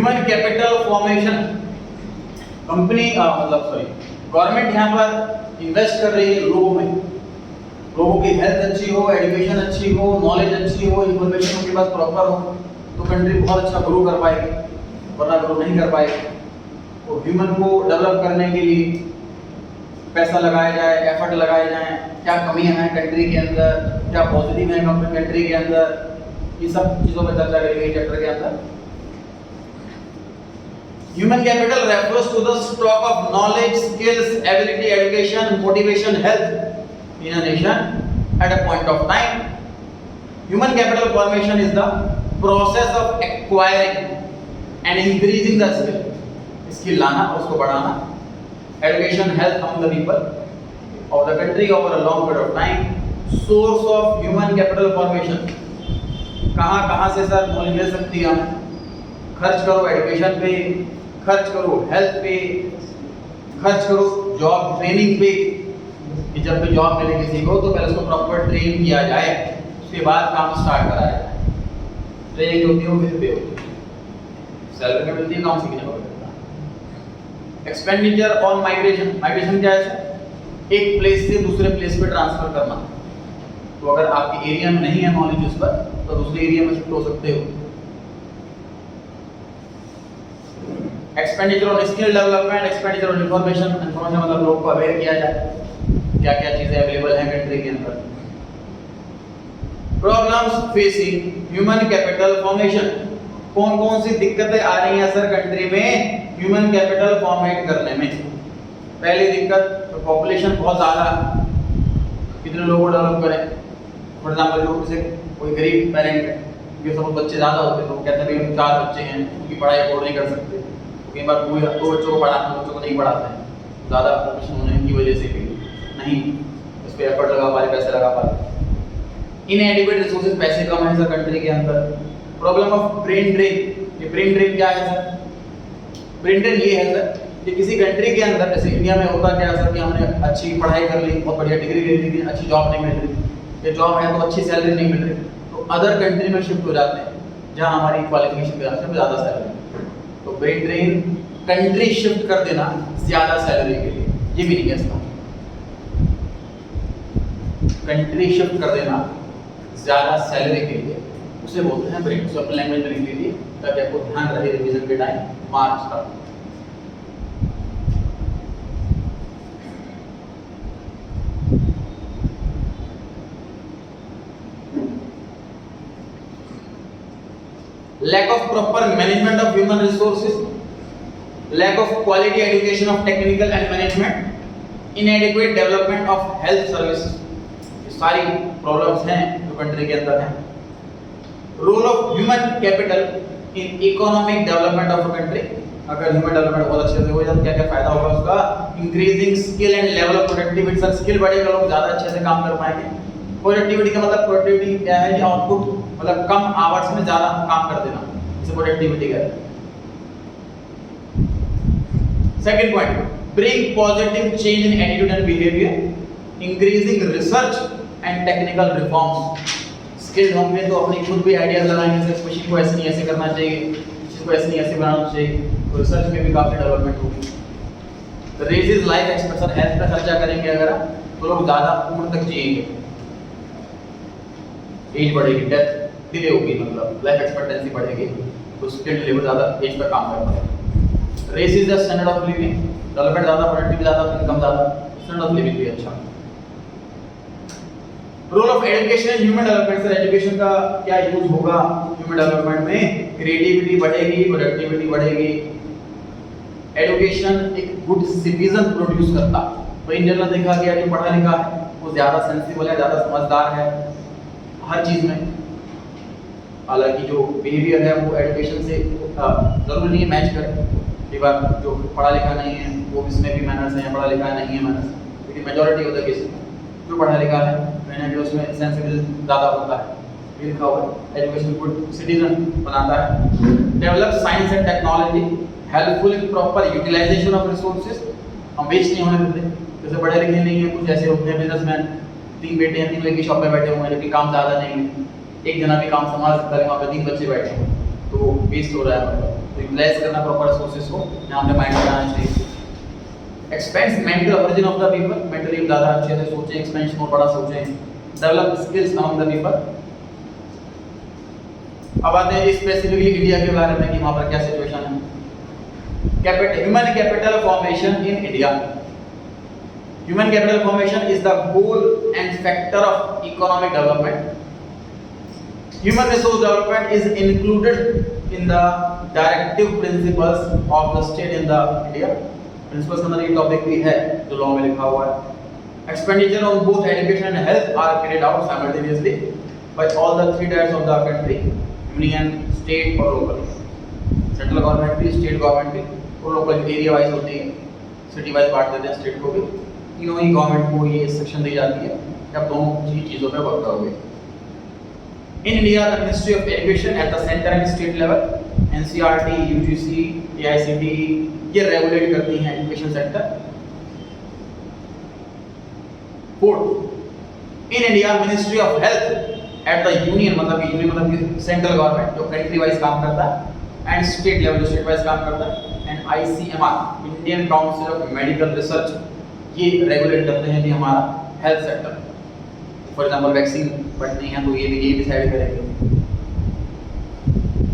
Human capital formation, company government यहाँ पर invest कर रही है लोगों में, लोगों की हेल्थ अच्छी हो, एजुकेशन अच्छी हो, नॉलेज अच्छी हो, इन्फॉर्मेशन उनके पास प्रॉपर हो, तो कंट्री बहुत अच्छा ग्रो कर पाएगी, वरना ग्रो नहीं कर पाएगी। तो ह्यूमन को डेवलप करने के लिए पैसा लगाया जाए, एफर्ट लगाए जाए, क्या कमियां हैं कंट्री के अंदर, क्या पॉजिटिव है कंट्री के अंदर, ये सब चीज़ों पर चर्चा करेंगे चैप्टर के अंदर। Human capital refers to the stock of knowledge, skills, ability, education, motivation, health in a nation at a point of time. Human capital formation is the process of acquiring and increasing the skill. Skill लाना और उसको बढ़ाना. Education, health among the people of the country over a long period of time. Source of human capital formation. कहाँ से sir knowledge मिल सकती है हमें? खर्च करो एजुकेशन पे, खर्च करो हेल्थ पे, खर्च करो जॉब ट्रेनिंग पे, कि जब भी जॉब मिले किसी को तो पहले उसको प्रॉपर ट्रेन किया जाए, उसके बाद काम स्टार्ट कराया जाए। ट्रेनिंग होती है फिर पे होती है, सैलरी में मिलती है, काम सीखने को मिलता है। एक्सपेंडिचर ऑन माइग्रेशन, माइग्रेशन क्या है? एक प्लेस से दूसरे प्लेस पे ट्रांसफर करना। तो अगर आपके एरिया में नहीं है नॉलेज उस पर, तो दूसरे एरिया में शिफ्ट हो सकते हो। Expenditure on skill development, expenditure on information, information मतलब लोगों को अवेयर किया जाए क्या क्या चीजें अवेलेबल हैं कंट्री के अंदर। Problems facing human capital formation, कौन कौन सी दिक्कतें आ रही हैं सर कंट्री में ह्यूमन कैपिटल फॉर्मेट करने में? पहली दिक्कत तो पॉपुलेशन बहुत ज़्यादा, कितने लोगों को डेवलप करें। फॉर एग्जाम्पल जो जैसे कोई गरीब पेरेंट है, ये सब बच्चे ज़्यादा होते हैं तो कहते हैं भाई 4 बच्चे हैं, उनकी पढ़ाई अफोर्ड नहीं कर सकते, कई बार 2 बच्चों को पढ़ाते हैं, बच्चों को नहीं पढ़ाते हैं, ज़्यादा पॉपुलेशन होने की वजह से भी नहीं इस पर एफर्ट लगा पा रहे, पैसे लगा पा रहे। इनएडिक्वेट रिसोर्सेज, पैसे कम है सर कंट्री के अंदर। प्रॉब्लम ऑफ ब्रेन ड्रेन, ये ब्रेन ड्रेन क्या है सर? ब्रेन ड्रेन ये है सर कि किसी कंट्री के अंदर, जैसे इंडिया में होता क्या सर कि हमने अच्छी पढ़ाई कर ली, बहुत बढ़िया डिग्री ले ली, लेकिन अच्छी जॉब नहीं मिल रही, ये जॉब है तो अच्छी सैलरी नहीं मिल रही, तो अदर कंट्री में शिफ्ट हो जाते हैं जहाँ हमारी क्वालिफिकेशन के हिसाब से ज़्यादा सैलरी। तो ब्रेन ड्रेन कंट्री शिफ्ट कर देना ज़्यादा सैलरी के लिए, ये भी नहीं कह सकता। कंट्री शिफ्ट कर देना ज़्यादा सैलरी के लिए, उसे बोलते हैं ब्रेन। उसे अपने लैंग्वेज में लिख लीजिए ताकि आपको ध्यान रहे रिवीजन के टाइम मार्क्स का। Lack of proper management of human resources, lack of quality education of technical and management, inadequate development of health services, ये सारी प्रॉब्लम्स हैं जो कंट्री के अंदर हैं। Role of human capital in economic development of a country, अगर human development बहुत अच्छे से हो जाए तो क्या क्या फायदा होगा उसका? Increasing skill and level of productivity, sir skill बढ़ेगा, लोग ज़्यादा अच्छे से काम कर पाएंगे। प्रोडक्टिविटी का मतलब, प्रोडक्टिविटी क्या है? आउटपुट, मतलब कम आवर्स में ज़्यादा काम कर देना, इसे प्रोडक्टिविटी कहते हैं। Second point, bring positive change in attitude and behaviour, increasing research and technical reforms. Skilled होंगे तो अपनी खुद भी आइडियाज लगाएंगे, इस मशीन को ऐसे नहीं ऐसे करना चाहिए, चीज को ऐसे नहीं ऐसे बनाना चाहिए, तो रिसर्च में भी काफी डेवलपमेंट होगी। रेजेस लाइफ एक्सपेक्टेंसी, हेल्थ पे खर्चा करेंगे अगर तो लोग ज़्यादा उम्र तक जिएंगे, एज बढ़ेगी, डेथ डिले होगी, मतलब लाइफ एक्सपेक्टेंसी बढ़ेगी, तो स्किल्ड लेवल ज़्यादा एज पर काम कर पाएगा। Raises the standard of living, development ज़्यादा, प्रोडक्टिविटी ज़्यादा, इनकम ज़्यादा, स्टैंडर्ड ऑफ लिविंग भी अच्छा। Role of education in human development, sir education का क्या यूज होगा ह्यूमन डेवलपमेंट में? क्रिएटिविटी बढ़ेगी, प्रोडक्टिविटी बढ़ेगी। एजुकेशन एक गुड सिटीजन प्रोड्यूस करता, तो इन जनरल देखा गया जो पढ़ा लिखा है वो ज़्यादा सेंसिबल है, ज़्यादा समझदार है हर चीज़ में। हालांकि जो बिहेवियर है वो एजुकेशन से ज़रूरी नहीं मैच करे, कई बार जो पढ़ा लिखा नहीं है वो इसमें भी मैनर्स हैं, पढ़ा लिखा नहीं है मैनर्स, लेकिन मेजॉरिटी ऑफ द केस जो पढ़ा लिखा है मैंने उसमें सेंसिबल ज़्यादा होता है, ये लिखा हुआ है। एजुकेशन गुड सिटीजन बनाता है। Develop science and technology, helpful in proper utilization of resources, हम वेस्ट नहीं होने देते। जैसे पढ़े लिखे नहीं है, कुछ ऐसे होते हैं बिजनेसमैन, 3 बेटे हैं, 3 लड़के शॉप पे बैठे हुए हैं, लेकिन काम ज़्यादा नहीं है, एक जना भी काम संभाल सकता है, वहाँ पे 3 बच्चे बैठे हैं, तो वेस्ट हो रहा है, मतलब तो यूटिलाइज करना प्रॉपर रिसोर्सेज को यहाँ पे माइंड में आना चाहिए। Expense mental origin of the people, mentally ज़्यादा अच्छे से सोचें, एक्सपेंशन को बड़ा सोचें। Develop skills among the people. अब आते हैं स्पेसिफिकली इंडिया के बारे में कि वहाँ पर क्या सिचुएशन है। Human capital formation in India. Human capital formation is the goal and factor of economic development. Human resource development is included in the directive principles of the state in the India. Principles का मतलब ये topic भी है जो law में लिखा हुआ है। Expenditure on both education and health are carried out simultaneously by all the three tiers of the country, union, state और local. Central government भी, state government भी और local area wise होती है, city wise बांट देते हैं state को भी। तीनों ही गवर्नमेंट को ये सेक्शन दी जाती है कि आप दोनों चीज़ों पे वर्क करोगे। In India the ministry of education at the centre and state level, NCERT, UGC, AICTE ये रेगुलेट करती हैं education sector. Fourth, in India ministry of health at the union मतलब कि सेंट्रल गवर्नमेंट जो कंट्री वाइज काम करता है and state level जो स्टेट वाइज काम करता है and ICMR Indian council of medical research ये रेगुलेट करते हैं कि हमारा health sector. For example vaccine बढ़नी है तो ये डिसाइड करेंगे।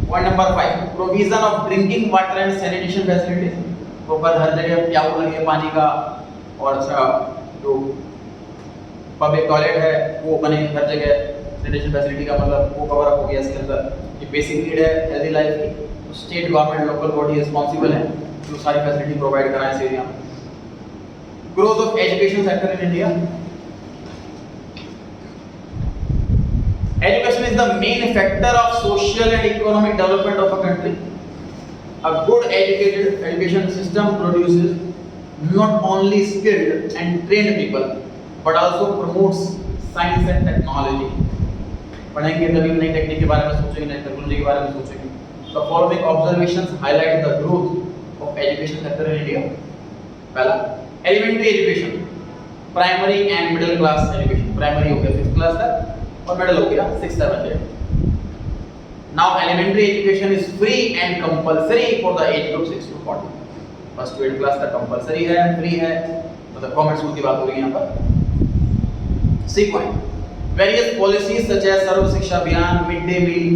Point number 5, provision of drinking water and sanitation facilities. Proper हर जगह प्याऊ लगे पानी का और जो पब्लिक टॉयलेट है वो बने हर जगह। सैनिटेशन फैसिलिटी का मतलब वो कवर अप हो गया इसके अंदर। ये बेसिक नीड है हेल्दी लाइफ की, तो state government local body responsible है जो सारी फैसिलिटी प्रोवाइड कराएं इस एरिया में। Growth of education sector in India. Education is the main factor of social and economic development of a country. A good educated education system produces not only skilled and trained people, but also promotes science and technology. पढ़ेंगे तभी नई technique के बारे में सोचेंगे, नई technology के बारे में सोचेंगे। The following observations highlight the growth of education sector in India. पहला, elementary education, primary and middle class education. Primary हो गया 5th क्लास तक और मिडिल हो गया 6th 7th 8th। Now elementary education is free and compulsory for the age group 6 to 40। First to 8th class तक compulsory है, free है, मतलब गवर्नमेंट स्कूल की बात हो रही है यहाँ पर। C point, various policies such as Sarva Shiksha Abhiyan, mid day meal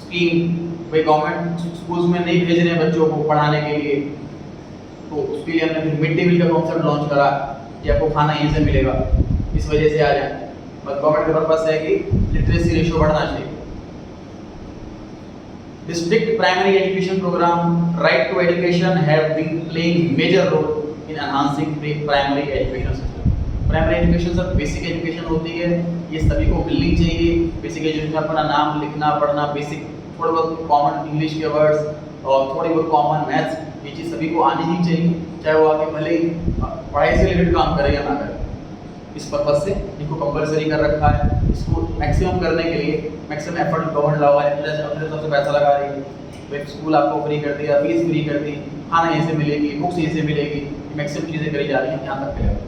scheme. भाई गवर्नमेंट स्कूल्स में नहीं भेज रहे हैं बच्चों को पढ़ाने के लिए, तो उसके लिए हमने फिर मिड डे मील का कॉन्सेप्ट लॉन्च करा कि आपको खाना यहीं से मिलेगा, इस वजह से आ जाए। बट गवर्नमेंट का पर्पस है कि लिटरेसी रेशियो बढ़ना चाहिए। District primary education program, right to education have been playing major role in enhancing primary education system. Primary education सब बेसिक एजुकेशन होती है, ये सभी को मिलनी चाहिए। बेसिक एजुकेशन में अपना नाम लिखना पढ़ना, बेसिक थोड़े बहुत कॉमन इंग्लिश के वर्ड्स और थोड़ी बहुत कॉमन मैथ्स, ये चीज़ सभी को आनी ही चाहिए, चाहे वो आगे भले ही पढ़ाई से रिलेटेड काम करे या ना करे। इस पर्पज से इनको कंपलसरी कर रखा है। इसको मैक्सिमम करने के लिए मैक्सिमम एफर्ट गवर्नमेंट लगा है, अपने तरफ से पैसा लगा रही है। स्कूल आपको फ्री कर दिया, फीस फ्री कर दी, खाना यहीं से मिलेगी, बुक्स यहीं से मिलेगी, मैक्सिमम चीज़ें करी जा रही हैं यहाँ तक के level.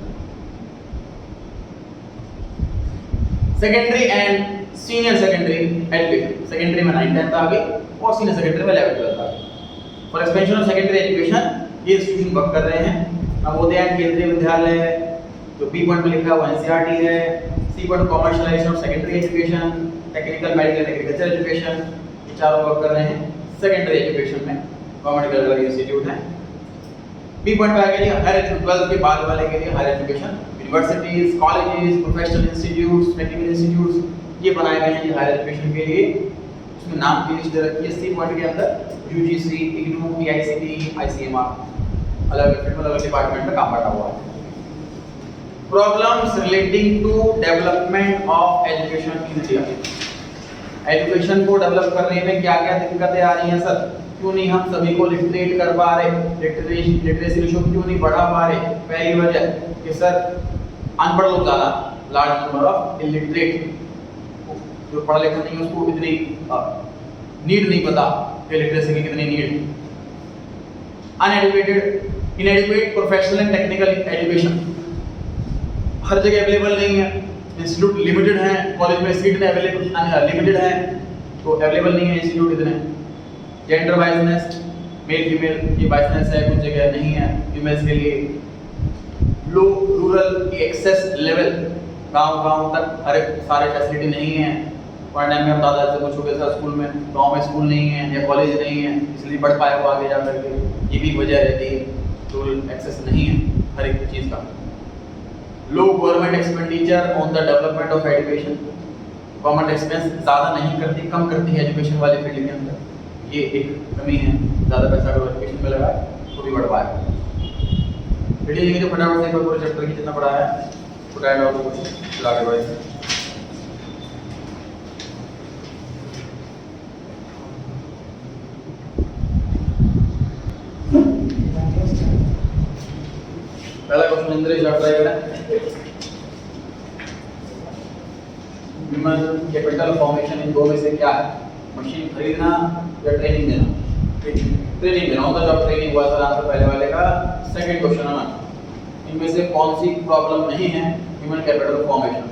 Secondary and senior secondary education. Secondary में 9th 10th आ गई और सीनियर सेकेंडरी में 11th 12th आ गई। For expansion of secondary education ये इंस्टीट्यूशन वर्क कर रहे हैं। नवोदय केंद्रीय विद्यालय जो बी पॉइंट में लिखा हुआ एनसीईआरटी है। C point commercialization of secondary education, technical medical agriculture education, ये चारों वर्क कर रहे हैं सेकेंडरी एजुकेशन में। गवर्नमेंट के अलग इंस्टीट्यूट हैं। बी पॉइंट पे आगे हायर एजुकेशन 12th के बाद वाले के लिए higher education, universities, colleges, professional institutes, technical institutes ये बनाए गए हैं हायर एजुकेशन के लिए। उसमें नाम की लिस्ट दे रखी है। सी पॉइंट के अंदर यूजीसी, इग्नू, एआईसीटीई, आईसीएमआर अलग अलग डिपार्टमेंट में काम बटा हुआ है। Problems relating to development of education in India. Education को डेवलप करने में क्या क्या दिक्कतें आ रही हैं सर? क्यों नहीं हम सभी को लिटरेट कर पा रहे, लिटरेसी रेशियो क्यों नहीं बढ़ा पा रहे? पहली वजह कि सर अनपढ़ लोग ज़्यादा, लार्ज नंबर ऑफ इलिटरेट, जो पढ़ा लिखा नहीं है उसको इतनी नीड नहीं पता कि लिटरेसी की कितनी need. Uneducated, ineducate professional and technical education हर जगह अवेलेबल नहीं है, इंस्टीट्यूट लिमिटेड हैं, कॉलेज में सीट अवेलेबल लिमिटेड हैं, तो अवेलेबल नहीं है इंस्टीट्यूट इतने। जेंडर बाइसनेस, मेल फीमेल की बाइसनेस है, कुछ जगह नहीं है फीमेल्स के लिए। लो रूरल एक्सेस लेवल, गांव तक हर सारे फैसिलिटी नहीं है। पढ़ने में दादा से पूछोगे सर स्कूल में, गांव में स्कूल नहीं है या कॉलेज नहीं है, इसलिए पढ़ पाए वो आगे जा करके, ये भी वजह रहती है, रूरल एक्सेस नहीं है हर एक चीज़ का। Low government expenditure on the development of education, government expense ज़्यादा नहीं करती, कम करती है एजुकेशन वाले फील्ड के अंदर, ये एक कमी है। ज़्यादा पैसा अगर एजुकेशन में लगा तो भी बढ़ पाए। वीडियो लिखिए तो फटाफट से पूरे चैप्टर की जितना पढ़ा है पूरा ऐड और कुछ आगे बढ़े। पहला क्वेश्चन इंद्रेश आप ट्राई करें। ह्यूमन कैपिटल फॉर्मेशन इन दो में से क्या है? मशीन खरीदना या ट्रेनिंग देना? ट्रेनिंग देना होता है, जब ट्रेनिंग हुआ सर आंसर पहले वाले का। सेकंड क्वेश्चन है ना, इनमें से कौन सी प्रॉब्लम नहीं है human capital formation?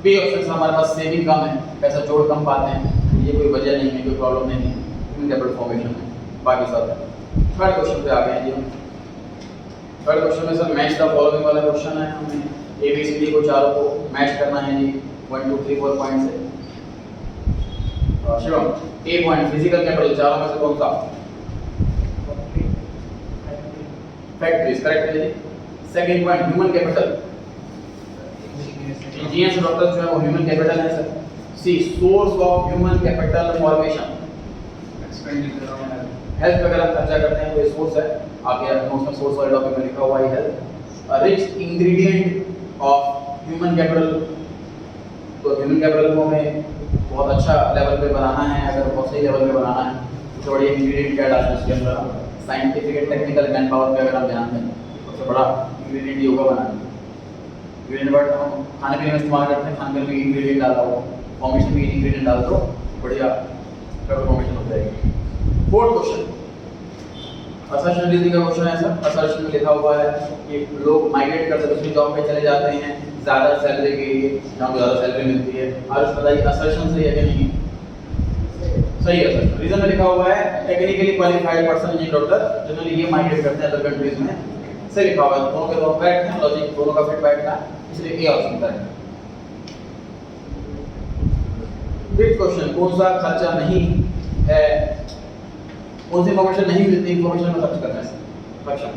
B option हमारे पास सेविंग कम है, पैसा जोड़ कम पाते हैं, ये कोई वजह नहीं है, कोई प्रॉब्लम नहीं है ह्यूमन कैपिटल फॉर्मेशन में, बाकी सब है। थर्ड क्वेश्चन पे आ गए हैं जी। थर्ड क्वेश्चन में सर मैच द फॉलोइंग वाला क्वेश्चन है, हमें ए बी सी डी को चारों को मैच करना है जी 1 2 3 4 पॉइंट से। Shivam, A point physical capital चारों में से कौन सा? फैक्ट्रीज, करेक्ट है जी। Second point human capital, engineers और डॉक्टर्स जो है वो ह्यूमन कैपिटल है sir. C source of human capital formation, expenditure on health वगैरह खर्चा करते हैं, कोई सोर्स है, आपके नोट्स में सोर्स वाले डॉक्यूमेंट में लिखा हुआ है health. Rich ingredient of human capital, तो ह्यूमन कैपिटल को हमें बहुत अच्छा लेवल पे बनाना है, अगर बहुत सही लेवल पे बनाना है तो बड़ी इंग्रेडिएंट क्या डालना है उसके अंदर? Scientific and technical man power पे अगर हम ध्यान दें, सबसे बड़ा इंग्रेडिएंट योगा बनाना है। इंग्रेडिएंट वर्ड हम खाने पीने में इस्तेमाल करते हैं, खाने में भी इंग्रेडिएंट डाला हो, फॉर्मेशन भी इंग्रेडिएंट डाल दो, बढ़िया कैपिटल फॉर्मेशन हो जाएगी। फोर्थ क्वेश्चन असर्शन रीजनिंग का क्वेश्चन है सर। असर्शन में लिखा हुआ है कि लोग माइग्रेट करते हैं, दूसरी जॉब पे चले जाते हैं ज़्यादा सैलरी के लिए, जहाँ ज़्यादा सैलरी मिलती है। और उस बताइए असर्शन सही है कि नहीं? सही है सर। रीजन में लिखा हुआ है technically qualified person engineer doctor generally ये माइग्रेट करते हैं अदर कंट्रीज में, सही लिखा हुआ है। दोनों के दोनों करेक्ट हैं, लॉजिक दोनों का फिट बैठता है, इसलिए ए ऑप्शन करेक्ट है। फिफ्थ क्वेश्चन, कौन सा खर्चा नहीं है, कौन सी इन्फॉर्मेशन नहीं मिलती इन्फॉर्मेशन में खर्च करने से? खर्चा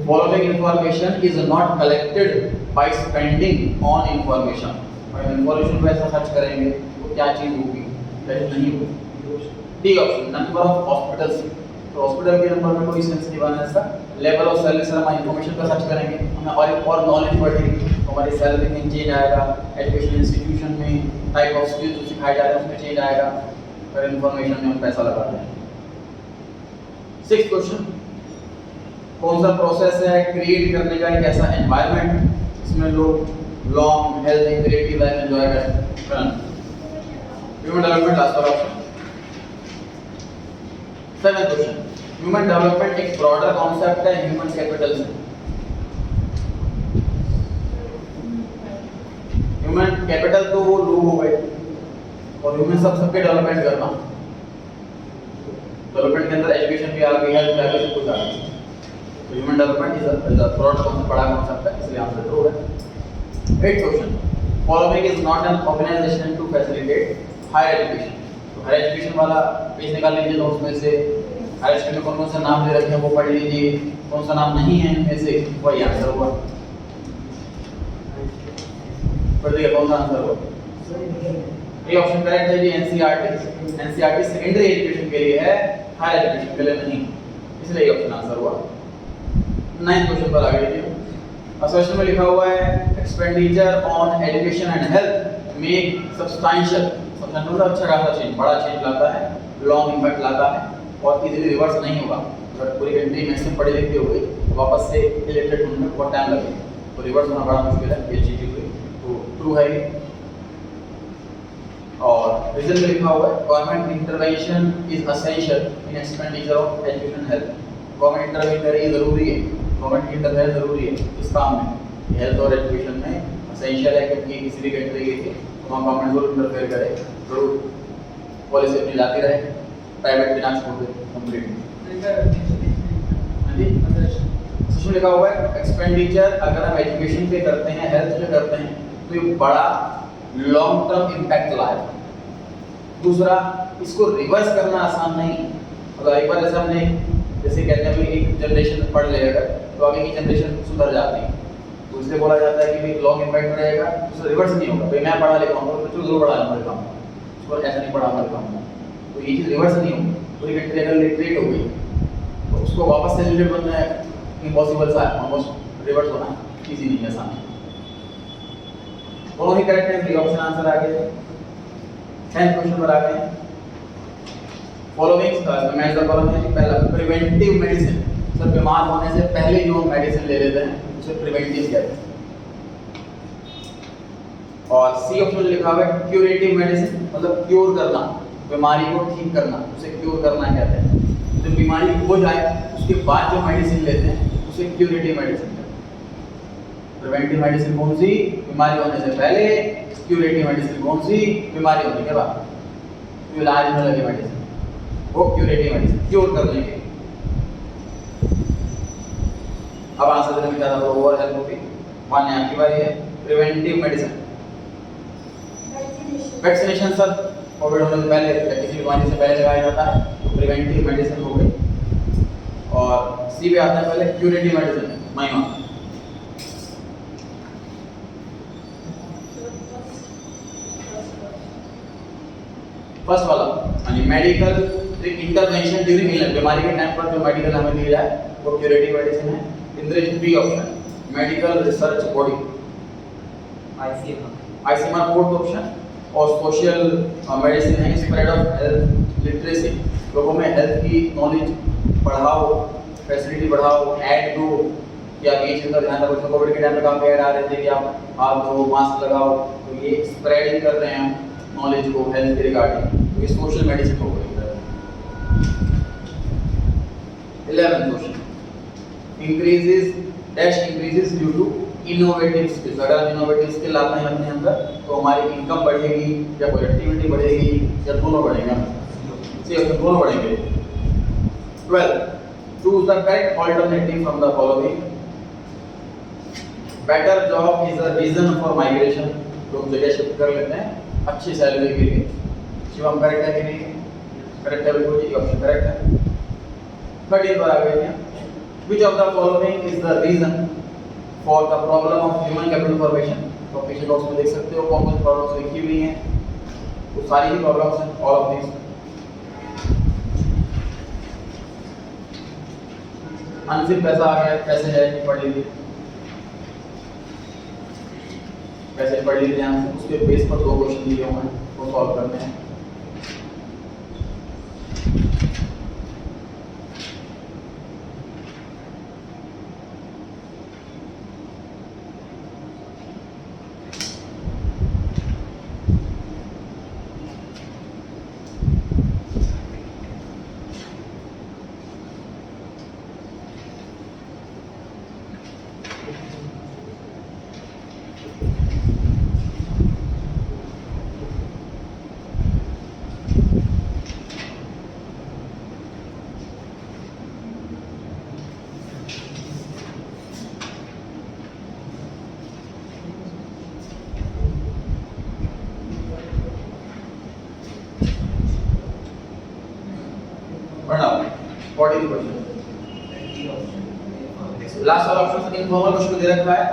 following information is not collected by spending on information, और इन्फॉर्मेशन पे ऐसा खर्च करेंगे तो क्या चीज होगी? वैल्यू नहीं होगी। D option number of hospitals, तो हॉस्पिटल के नंबर में कोई सेंस नहीं बना ऐसा। लेवल ऑफ सैलरी सर हम इन्फॉर्मेशन पे खर्च करेंगे, हमें और नॉलेज बढ़ेगी, हमारी सैलरी में चेंज आएगा, एजुकेशन इंस्टीट्यूशन में टाइप ऑफ स्किल्स जो सिखाए जाते हैं उसमें चेंज आएगा, पर इन्फॉर्मेशन में हम पैसा लगाते हैं। सिक्स्थ क्वेश्चन, कौन सा प्रोसेस है क्रिएट करने का एक ऐसा एनवायरनमेंट जिसमें लोग long healthy creative life enjoy करें? Human development last option. Seventh question, human development एक ब्रॉडर कॉन्सेप्ट है ह्यूमन कैपिटल से। ह्यूमन कैपिटल तो वो लोग हो गए और ह्यूमन सबके डेवलपमेंट करना, डेवलपमेंट के अंदर एजुकेशन भी आ गई, हेल्थ भी आ गई, सब कुछ आ गया। तो human development is a broad concept, बड़ा कॉन्सेप्ट है, इसलिए आंसर ट्रू है। Eight question, following is not an organization to facilitate higher education, तो हायर एजुकेशन वाला पेज निकाल लीजिए नोट्स में से, हायर एजुकेशन में कौन कौन सा नाम दे रखे हैं वो पढ़ लीजिए, कौन सा नाम नहीं है इनमें से वही आंसर हुआ। पढ़ लिया कौन सा आंसर हुआ? ये ऑप्शन करेक्ट है जी, एनसीईआरटी। एनसीईआरटी सेकेंडरी एजुकेशन के लिए है, हायर एजुकेशन के लिए नहीं, इसलिए ये ऑप्शन आंसर हुआ। नाइन्थ क्वेश्चन पर आगे देखिए, असर्शन में लिखा हुआ है expenditure on education and health make substantial, substantial अच्छा खासा चेंज, बड़ा चेंज लाता है, लॉन्ग इंपैक्ट लाता है और इजीली रिवर्स नहीं होगा। अगर पूरी कंट्री में से पढ़े लिखे हुए वापस से इलेक्टेड होने में बहुत टाइम लगेगा, तो रिवर्स होना बड़ा मुश्किल है, ये चीज हुई तो ट्रू है ये। और रीजन में लिखा हुआ है government intervention is essential in expenditure of education health, government intervention करे जरूरी है, गवर्नमेंट की इंटरवेंशन जरूरी है इस काम में, हेल्थ और एजुकेशन में एसेंशियल है, क्योंकि किसी भी कंट्री के लिए गवर्नमेंट जरूर इंटरफेयर करे, जरूर पॉलिसी अपनी लाती रहे, प्राइवेट बिना छोड़ दे कंप्लीटली। इसमें लिखा हुआ है एक्सपेंडिचर अगर हम एजुकेशन पे करते हैं, हेल्थ पे करते हैं, तो ये बड़ा लॉन्ग टर्म इम्पैक्ट लाएगा। दूसरा, इसको रिवर्स करना आसान नहीं। अगर एक बार जैसे हमने जैसे कहते हैं एक जनरेशन पढ़ लेगा तो आगे की जनरेशन सुधर जाती है, तो इसलिए बोला जाता है कि भाई लॉन्ग इम्पैक्ट रहेगा, उससे रिवर्स नहीं होगा। भाई मैं पढ़ा लिखा हूँ तो बच्चों जरूर पढ़ा लिखा हूँ, उसको ऐसा नहीं पढ़ा लिखा हूँ, तो ये चीज़ रिवर्स नहीं होगी। कोई कंट्री अगर लिटरेट हो गई तो उसको वापस से लिटरेट बनना है इम्पॉसिबल सा है, ऑलमोस्ट रिवर्स होना इजी नहीं है, आसान। दोनों ही करेक्ट है, ऑप्शन आंसर आ गया। 10th क्वेश्चन पर आ गए। फॉलोइंग मैच द फॉलोइंग है। पहला प्रिवेंटिव मेडिसिन, सर बीमार होने से पहले जो मेडिसिन ले लेते हैं उसे प्रिवेंटिव कहते हैं। और सी ऑप्शन लिखा हुआ है क्यूरेटिव मेडिसिन, मतलब क्योर करना, बीमारी को ठीक करना, उसे क्योर करना कहते हैं। जब बीमारी हो जाए उसके बाद जो मेडिसिन लेते हैं उसे क्यूरेटिव मेडिसिन कहते हैं। प्रिवेंटिव मेडिसिन कौन सी? बीमारी होने से पहले। क्यूरेटिव मेडिसिन कौन सी? बीमारी होने के बाद, जो इलाज में लगे मेडिसिन, वो क्यूरेटिव मेडिसिन, क्योर करने के। अब आंसर देने में ज़्यादा ओवर हेल्प होगी। मानने आपकी बारी है। Preventive medicine, vaccination sir Covid होने से पहले या किसी बीमारी से पहले लगाया जाता है, तो प्रिवेंटिव मेडिसिन हो गई। और सी पे आता है पहले क्यूरेटिव मेडिसिन, महिमा। फर्स्ट वाला यानी मेडिकल इंटरवेंशन ड्यूरिंग इलनेस, बीमारी के टाइम पर जो मेडिकल हमें दिया जाए वो क्यूरेटिव मेडिसिन है। इंद्रेश B option, medical research body, ICMR fourth option. और सोशल मेडिसिन है स्प्रेड ऑफ हेल्थ लिटरेसी, लोगों में हेल्थ की नॉलेज बढ़ाओ, फैसिलिटी बढ़ाओ, ऐड दो कि आप ये चीज़ का ध्यान रखो। कोविड के टाइम में काफ़ी ऐड आ रहे थे कि आप हाथ धो, मास्क लगाओ, तो ये स्प्रेडिंग कर रहे हैं नॉलेज को हेल्थ के रिगार्डिंग, तो ये सोशल मेडिसिन हो गई। 11th question, increases dash increases due to innovative skills. अगर हम इनोवेटिव स्किल लाते हैं अपने अंदर तो हमारी इनकम बढ़ेगी या प्रोडक्टिविटी बढ़ेगी या दोनों बढ़ेगा? दोनों बढ़ेंगे। 12, choose the correct alternative from the following. Better job is a reason for migration, लोग जगह शिफ्ट कर लेते हैं अच्छी सैलरी के लिए। शिवम करेक्ट है कि नहीं? करेक्ट है, बिल्कुल ठीक ऑप्शन करेक्ट है। 13 पर आ गए हैं। Which of the following is the reason for the problem of human capital formation? तो पिछले बॉक्स में देख सकते हो कौन कौन सी प्रॉब्लम्स लिखी हुई हैं, तो सारी ही प्रॉब्लम्स हैं, ऑल ऑफ दिस। अनसिप पैसा आ गया, पैसे है पढ़ लीजिए, पैसे पढ़ लीजिए ध्यान से। उसके बेस पर 2 क्वेश्चन दिए हुए हैं, वो सॉल्व करने हैं। लास्ट वाला ऑप्शन इनफॉर्मल क्वेश्चन दे रखा है।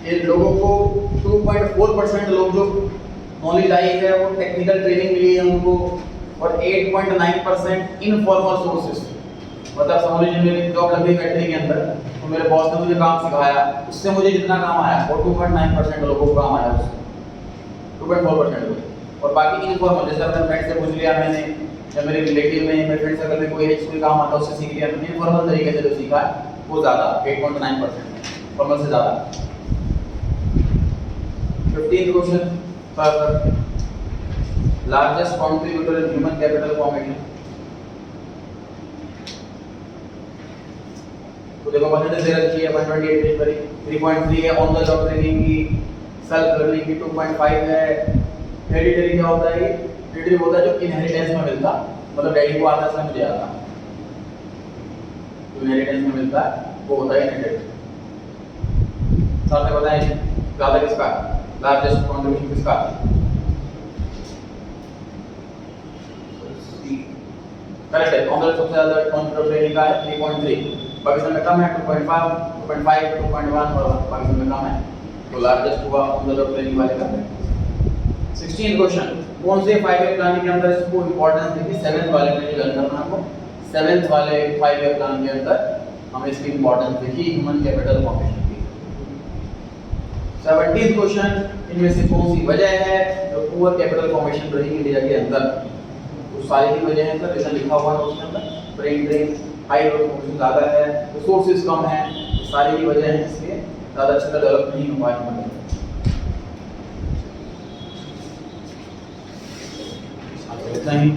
ये लोगों को 2.4% लोग जो नॉलेज आई है वो टेक्निकल ट्रेनिंग मिली है उनको, और 8.9% इनफॉर्मल सोर्सेस। मतलब समझ लीजिए मेरी जॉब लग गई फैक्ट्री के अंदर, तो मेरे बॉस ने मुझे काम सिखाया, उससे मुझे जितना काम आया वो 2.9% लोगों को काम आया उससे, 2.4% को। और बाकी इनफॉर्मल, जैसे अपने फ्रेंड से पूछ लिया मैंने, या मेरे रिलेटिव में, मेरे फ्रेंड सर्कल में कोई कोई काम आता है उससे सीख लिया, मैंने इनफॉर्मल तरीके से जो सीखा है वो ज़्यादा 8.9%, फॉर्मल से ज़्यादा। 15th question, largest contributor in human capital formation. तो देखो परसेंटेज दे रखी है 128 पेज पर, 3.3 है ऑन द जॉब ट्रेनिंग की, सेल्फ लर्निंग की 2.5 है, हेरिडिटरी क्या होता है? हेरिडिटरी होता है जो इनहेरिटेंस में मिलता, मतलब डैडी को आता है मुझे आता, जो इनहेरिटेंस में मिलता है वो होता है इनहेरिटेड। साथ में बताएं ज्यादा किसका, लार्जेस्ट कंट्रीब्यूशन किसका? करेक्ट है, कांग्रेस सबसे ज्यादा कंट्रीब्यूशन का है 3.3, पाकिस्तान में कम है 2.5, 2.5, 2.1 और पाकिस्तान में कम है, तो लार्जेस्ट हुआ कांग्रेस ट्रेनिंग वाले का। 16th क्वेश्चन, कौन से 5 ईयर प्लान के अंदर इसको इंपॉर्टेंस देखिए 7th वाले में लर्न करना आपको, 7th वाले 5 ईयर प्लान के अंदर हमें इसकी इंपॉर्टेंस देखिए ह्यूमन कैपिटल फॉर्मेशन की। 17th क्वेश्चन, इनमें से कौन सी वजह है जो पुअर कैपिटल फॉर्मेशन रही इंडिया के अंदर? तो सारी की वजह है सर, जैसा लिखा हुआ है उसके अंदर, brain drain, high growth formation ज्यादा है, रिसोर्सेज कम है, सारी की वजह है, इसलिए ज्यादा अच्छे से डेवलप नहीं हो पाया हमारे। इतना ही।